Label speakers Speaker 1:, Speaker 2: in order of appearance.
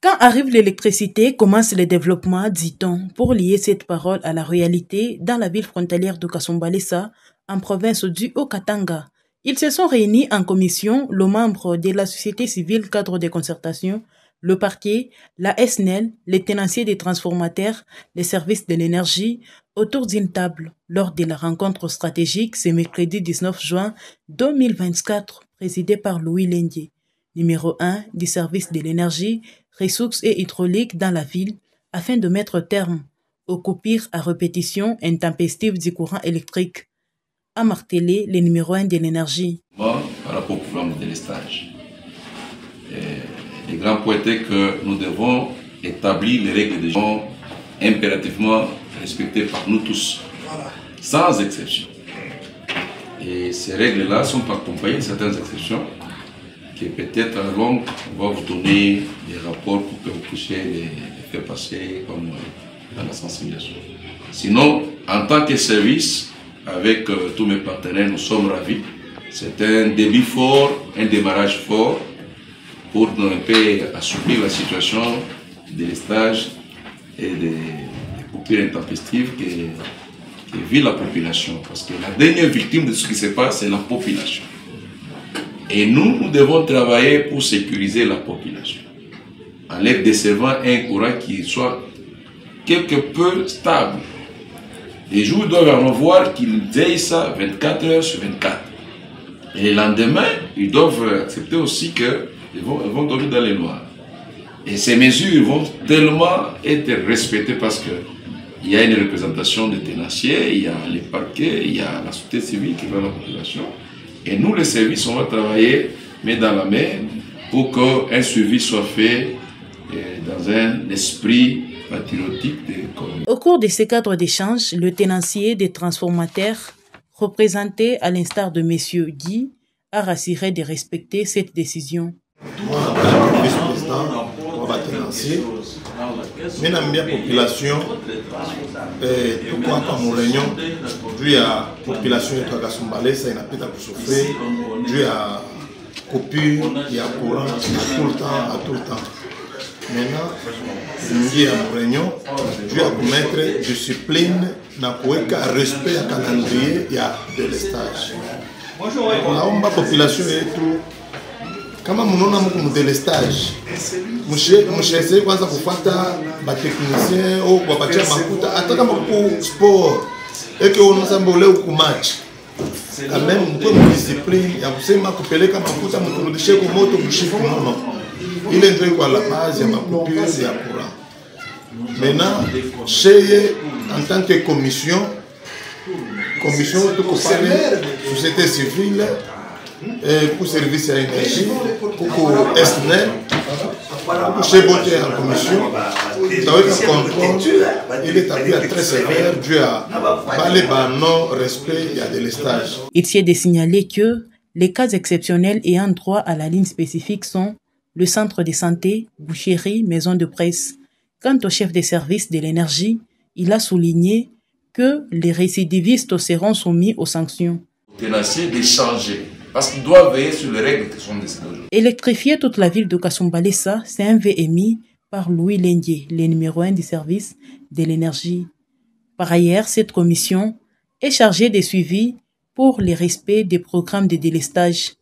Speaker 1: Quand arrive l'électricité, commence le développement, dit-on, pour lier cette parole à la réalité dans la ville frontalière de Kasumbalesa, en province du Haut-Katanga. Ils se sont réunis en commission, le membre de la société civile cadre de concertation, le parquet, la SNEL, les tenanciers des transformateurs, les services de l'énergie, autour d'une table, lors de la rencontre stratégique ce mercredi 19 juin 2024, présidée par Louis Lendier, numéro 1 du service de l'énergie, ressources et hydrauliques dans la ville, afin de mettre terme aux coupures à répétition intempestives du courant électrique, a martelé le numéro 1 de l'énergie.
Speaker 2: Par rapport au programme de délestage, le grand point est que nous devons établir les règles de gestion impérativement respectées par nous tous, sans exception. Et ces règles-là sont accompagnées de certaines exceptions qui peut-être à long on va vous donner des rapports pour que vous puissiez les faire passer comme dans la sensibilisation. Sinon, en tant que service, avec tous mes partenaires, nous sommes ravis. C'est un début fort, un démarrage fort pour un peu assouplir la situation des délestage et des coupures intempestives que vit la population. Parce que la dernière victime de ce qui se passe, c'est la population. Et nous devons travailler pour sécuriser la population, en leur desservant un courant qui soit quelque peu stable. Les jours doivent en voir qu'ils aient ça 24 heures sur 24. Et le lendemain, ils doivent accepter aussi qu'ils vont dormir dans les noirs. Et ces mesures vont tellement être respectées parce qu'il y a une représentation des tenanciers, il y a les parquets, il y a la société civile qui va à la population. Et nous, les services, on va travailler main dans la main pour qu'un suivi soit fait dans un esprit patriotique.
Speaker 1: Au cours de ces cadres d'échange, le tenancier des transformateurs, représenté à l'instar de M. Guy, a rassuré de respecter cette décision.
Speaker 3: Moi, vice-président, on va tenancier. Même la population, pourquoi comme réunion, dû à la population de Kasumbalesa, il n'a pas de souffrir, dû à coupure, il y a courant à tout le temps. Maintenant, il y a une réunion, dû à mettre discipline, n'a pas respect à calendrier, il y a de l'estage. La population est tout. Kama munaona mko mdelestage msheze kwanza kufuata ba technicien au kuwapatia makuta hata kama ku sport eke unasambo leo ku match quand même mko discipline ya kusema kupeleka makuta mkurudishe kwa moto mshiku nono ile ndio kwa la base ya makuta ya courant. Maintenant chez en tant que commission tout parler société civile pour service à l'énergie, pour SNEL, pour chez Beauté en commission, le contrôle, il est établi à très sévère dû à non-respect et à délestage.
Speaker 1: Il s'est de signaler que les cas exceptionnels ayant droit à la ligne spécifique sont le centre de santé, boucherie, maison de presse. Quant au chef des services de l'énergie, il a souligné que les récidivistes seront soumis aux sanctions.
Speaker 2: Tenancier d'échanger. Parce qu'il doit veiller sur les règles qui sont décidées.
Speaker 1: Électrifier toute la ville de Kasumbalesa, c'est un vœu émis par Louis Lendier, le numéro 1 du service de l'énergie. Par ailleurs, cette commission est chargée de suivi pour le respect des programmes de délestage.